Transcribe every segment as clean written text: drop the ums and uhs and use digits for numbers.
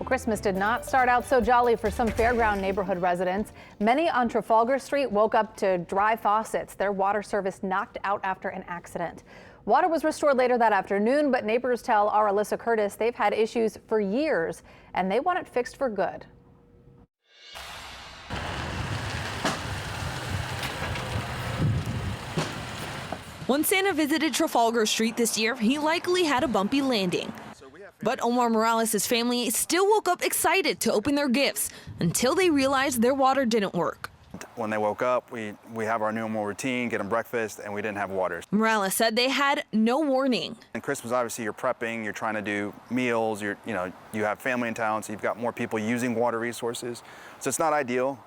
Christmas did not start out so jolly for some Fairground neighborhood residents. Many on Trafalgar Street woke up to dry faucets. Their water service knocked out after an accident. Water was restored later that afternoon, but neighbors tell our Alyssa Curtis they've had issues for years and they want it fixed for good. When Santa visited Trafalgar Street this year, he likely had a bumpy landing. But Omar Morales' family still woke up excited to open their gifts until they realized their water didn't work. When they woke up, we have our normal routine, get them breakfast, and we didn't have water. Morales said they had no warning. And Christmas, obviously, you're prepping, you're trying to do meals, you have family in town, so you've got more people using water resources. So it's not ideal.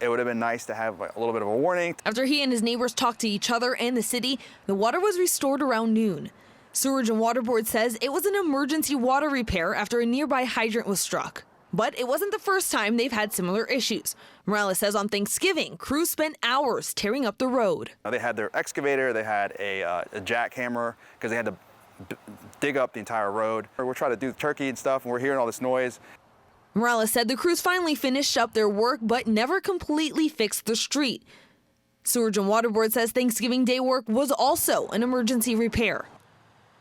It would have been nice to have a little bit of a warning. After he and his neighbors talked to each other and the city, the water was restored around noon. Sewerage and Water Board says it was an emergency water repair after a nearby hydrant was struck. But it wasn't the first time they've had similar issues. Morales says on Thanksgiving, crews spent hours tearing up the road. They had their excavator, they had a jackhammer because they had to dig up the entire road. We're trying to do turkey and stuff, and we're hearing all this noise. Morales said the crews finally finished up their work, but never completely fixed the street. Sewerage and Water Board says Thanksgiving Day work was also an emergency repair.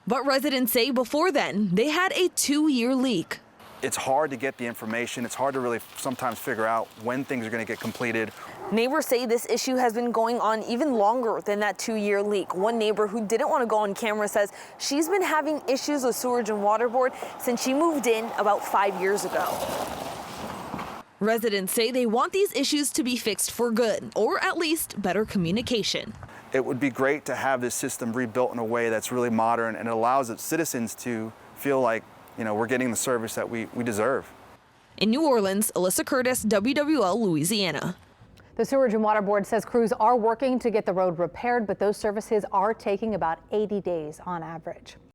But residents say before then, they had a 2-year leak. It's hard to get the information. It's hard to really sometimes figure out when things are going to get completed. Neighbors say this issue has been going on even longer than that 2-year leak. One neighbor who didn't want to go on camera says she's been having issues with Sewerage and Water Board since she moved in about 5 years ago. Residents say they want these issues to be fixed for good, or at least better communication. It would be great to have this system rebuilt in a way that's really modern and it allows its citizens to feel like, we're getting the service that we deserve. In New Orleans, Alyssa Curtis, WWL, Louisiana. The Sewerage and Water Board says crews are working to get the road repaired, but those services are taking about 80 days on average.